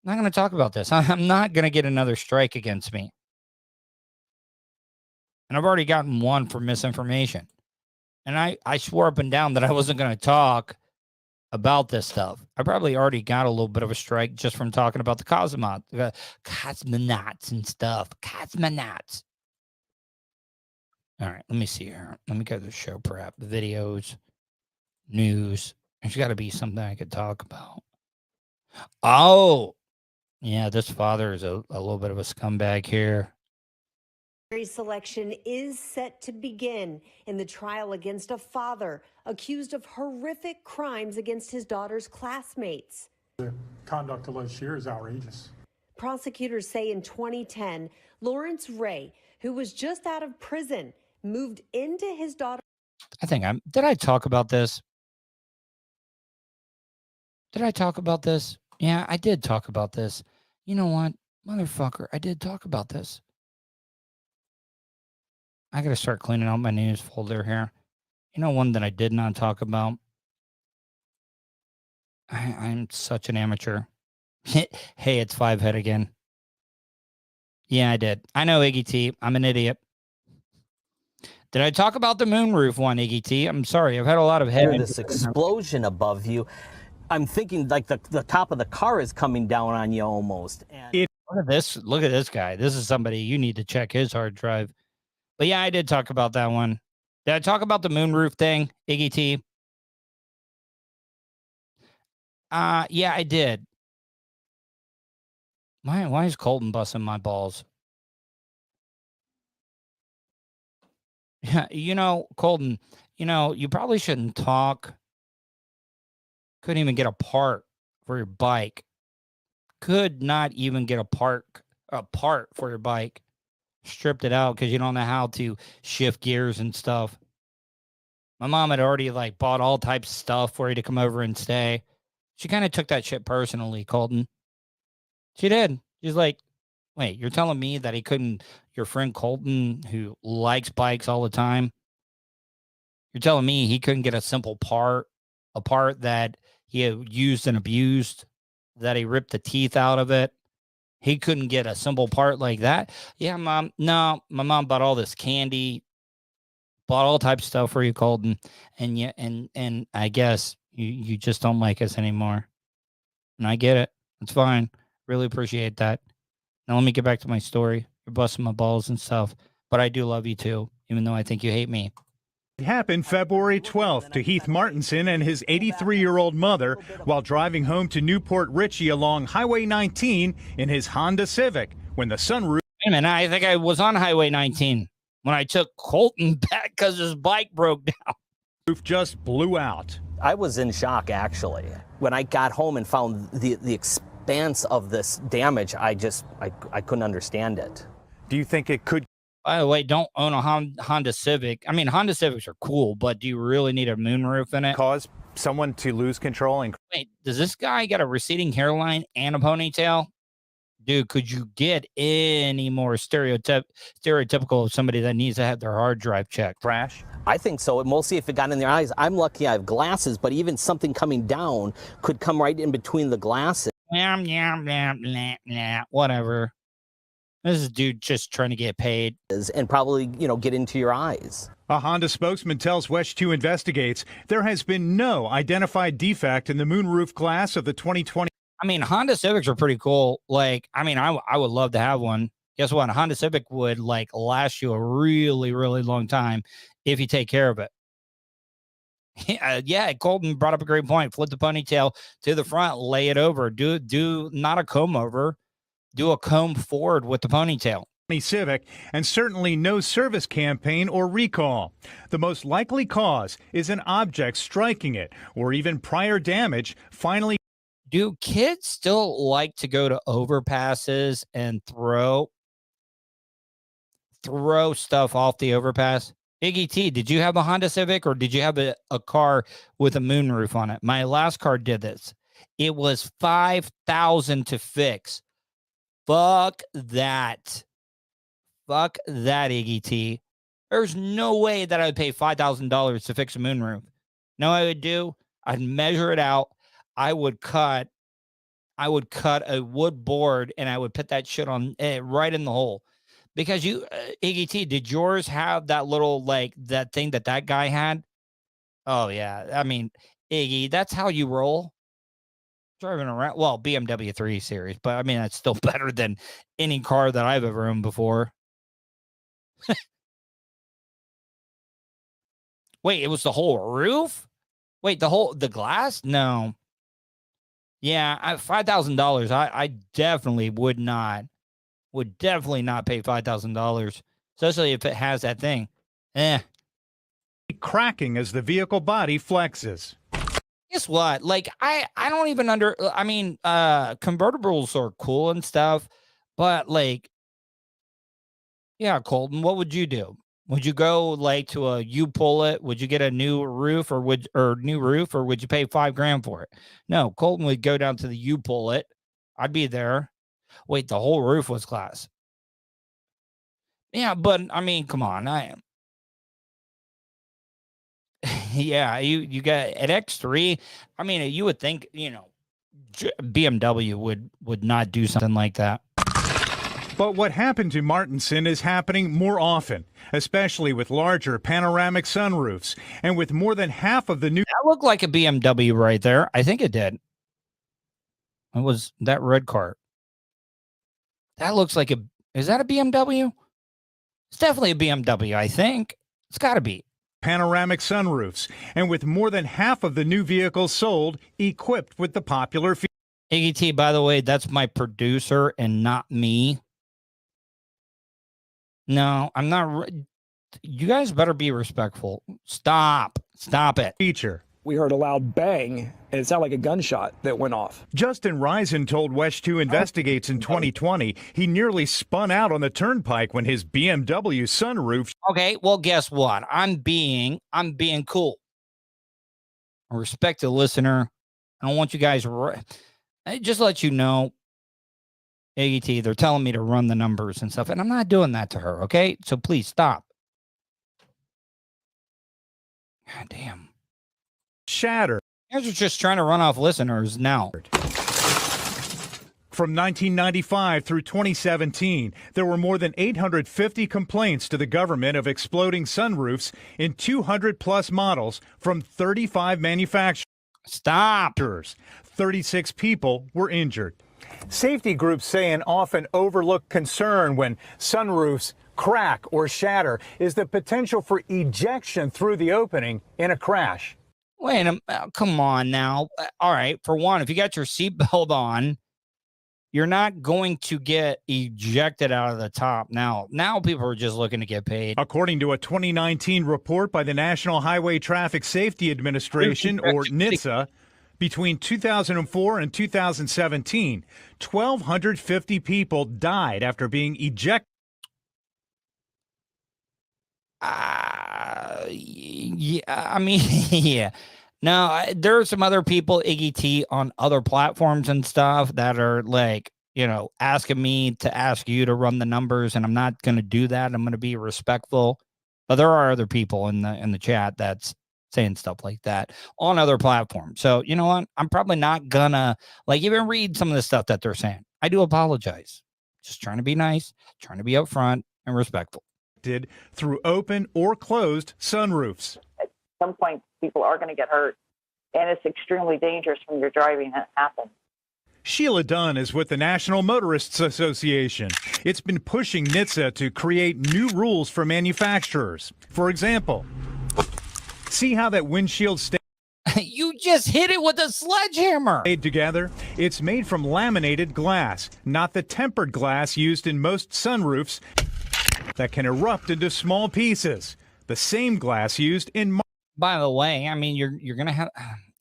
I'm not going to talk about this. I'm not going to get another strike against me. And I've already gotten one for misinformation. And I swore up and down that I wasn't going to talk about this stuff. I probably already got a little bit of a strike just from talking about the cosmonauts and stuff. Cosmonauts. All right, let me see here. Let me go to the show prep, the videos, news. There's got to be something I could talk about. Oh, yeah, this father is a little bit of a scumbag here. Jury selection is set to begin in the trial against a father accused of horrific crimes against his daughter's classmates. The conduct alleged here is outrageous. Prosecutors say in 2010, Lawrence Ray, who was just out of prison, moved into his daughter. Did I talk about this? Did I talk about this? Yeah, I did talk about this. You know what? Motherfucker, I did talk about this. I got to start cleaning out my news folder here. You know one that I did not talk about? I'm such an amateur. Hey, it's Fivehead again. Yeah, I did. I know, Iggy T. I'm an idiot. Did I talk about the moonroof one, Iggy T? I'm sorry. I've had a lot of head. This explosion above you. I'm thinking like the top of the car is coming down on you almost. And look at this guy. This is somebody you need to check his hard drive. But yeah, I did talk about that one. Did I talk about the moonroof thing, Iggy T? Yeah, I did. Why is Colton busting my balls? Yeah, Colton, you probably shouldn't talk. Couldn't even get a part for your bike. Could not even get a part for your bike. stripped it out because you don't know how to shift gears and stuff. My mom had already like bought all types of stuff for you to come over and stay. She kind of took that shit personally, Colton. She did. She's like, wait, you're telling me that he couldn't, your friend Colton, who likes bikes all the time, you're telling me he couldn't get a simple part, a part that he had used and abused, that he ripped the teeth out of it? He couldn't get a simple part like that? Yeah, Mom. No, my mom bought all this candy, bought all types of stuff for you, Colton. And yeah, and I guess you just don't like us anymore. And I get it. It's fine. Really appreciate that. Now let me get back to my story. You're busting my balls and stuff, but I do love you too, even though I think you hate me. It happened February 12th to Heath Martinson and his 83-year-old mother while driving home to Newport Richey along Highway 19 in his Honda Civic when the sunroof. Wait a minute, I think I was on Highway 19 when I took Colton back because his bike broke down. Roof just blew out. I was in shock, actually. When I got home and found the expanse of this damage, I couldn't understand it. Do you think it could? By the way, don't own a Honda Civic. I mean, Honda Civics are cool, but do you really need a moonroof in it? Cause someone to lose control and wait, does this guy got a receding hairline and a ponytail? Dude, could you get any more stereotypical of somebody that needs to have their hard drive checked? crash? I think so, mostly if it got in their eyes. I'm lucky I have glasses, but even something coming down could come right in between the glasses. Whatever. This is dude just trying to get paid. And probably, get into your eyes. A Honda spokesman tells Wesh 2 investigates there has been no identified defect in the moonroof glass of the 2020. I mean, Honda Civics are pretty cool. Like, I mean, I would love to have one. Guess what? A Honda Civic would like last you a really, really long time if you take care of it. Yeah, Colton brought up a great point. Flip the ponytail to the front, lay it over. Do not a comb over. Do a comb forward with the ponytail. Civic, and certainly no service campaign or recall. The most likely cause is an object striking it or even prior damage. Finally, do kids still like to go to overpasses and throw stuff off the overpass? Iggy T, did you have a Honda Civic or did you have a car with a moonroof on it? My last car did this. It was $5,000 to fix. Fuck that. Fuck that, Iggy T. There's no way that I would pay $5,000 to fix a moonroof. No, I would do. I'd measure it out. I would cut a wood board and I would put that shit on right in the hole. Because Iggy T, did yours have that little, like, that thing that guy had? Oh, yeah. I mean, Iggy, that's how you roll. Driving around, well, BMW 3 Series, but I mean, that's still better than any car that I've ever owned before. Wait, it was the whole roof? Wait, the glass? No. Yeah, $5,000. I definitely would definitely not pay $5,000, especially if it has that thing. cracking as the vehicle body flexes. Guess what? Like, I don't even I mean, convertibles are cool and stuff, but like, yeah, Colton, what would you do? Would you go like to a pull it? Would you get a new roof or would you pay $5,000 for it? No, Colton would go down to the pull it. I'd be there. Wait, the whole roof was glass. Yeah, but I mean, come on, yeah, you got an X3. I mean, you would think, BMW would not do something like that. But what happened to Martinson is happening more often, especially with larger panoramic sunroofs, and with more than half of the new. That looked like a BMW right there. I think it did. It was that red car. That looks like is that a BMW? It's definitely a BMW, I think. It's got to be. Panoramic sunroofs, and with more than half of the new vehicles sold equipped with the popular feature. Iggy T, by the way, that's my producer and not me. No, I'm not. You guys better be respectful. Stop it. Feature, We heard a loud bang, and it sounded like a gunshot that went off. Justin Risen told West 2 Investigates in 2020 he nearly spun out on the turnpike when his BMW sunroof. Okay, well, guess what? I'm being cool. I respect the listener. I don't want you guys. Just let you know, AET, they're telling me to run the numbers and stuff, and I'm not doing that to her. Okay, so please stop. God damn. Shatter. You guys are just trying to run off listeners now. From 1995 through 2017, there were more than 850 complaints to the government of exploding sunroofs in 200-plus models from 35 manufacturers. Stop. 36 people were injured. Safety groups say an often overlooked concern when sunroofs crack or shatter is the potential for ejection through the opening in a crash. Wait, come on now. All right, for one, if you got your seatbelt on, you're not going to get ejected out of the top. Now people are just looking to get paid. According to a 2019 report by the National Highway Traffic Safety Administration, or NHTSA, between 2004 and 2017, 1,250 people died after being ejected. Yeah, I mean, yeah. Now, there are some other people, Iggy T, on other platforms and stuff that are like, asking me to ask you to run the numbers, and I'm not going to do that. I'm going to be respectful. But there are other people in the chat that's saying stuff like that on other platforms. So, you know what? I'm probably not gonna even read some of the stuff that they're saying. I do apologize. Just trying to be nice, trying to be upfront and respectful. Through open or closed sunroofs. At some point, people are going to get hurt, and it's extremely dangerous when you're driving that happens. Sheila Dunn is with the National Motorists Association. It's been pushing NHTSA to create new rules for manufacturers. For example, see how that windshield stayed You just hit it with a sledgehammer. together? It's made from laminated glass, not the tempered glass used in most sunroofs that can erupt into small pieces. The same glass used in... By the way, I mean, you're going to have...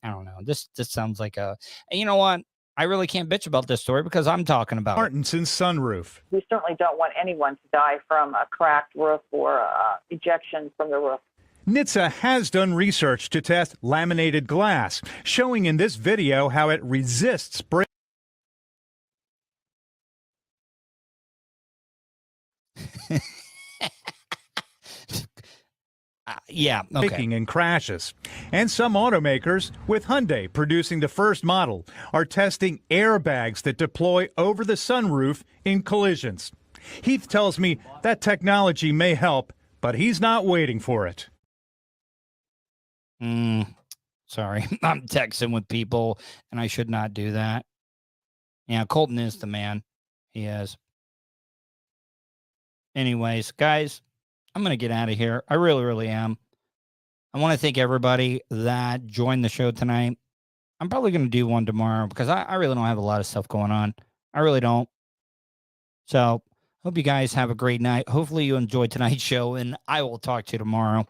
I don't know. This sounds like a... You know what? I really can't bitch about this story because I'm talking about Martinson's sunroof. We certainly don't want anyone to die from a cracked roof or ejection from the roof. NHTSA has done research to test laminated glass, showing in this video how it resists breaking. Yeah, okay. Breaking and crashes. And some automakers, with Hyundai producing the first model, are testing airbags that deploy over the sunroof in collisions. Heath tells me that technology may help, but he's not waiting for it. Sorry, I'm texting with people, and I should not do that. Yeah, Colton is the man. He is. Anyways, guys, I'm going to get out of here. I really, really am. I want to thank everybody that joined the show tonight. I'm probably going to do one tomorrow because I really don't have a lot of stuff going on. I really don't. So, hope you guys have a great night. Hopefully you enjoyed tonight's show, and I will talk to you tomorrow.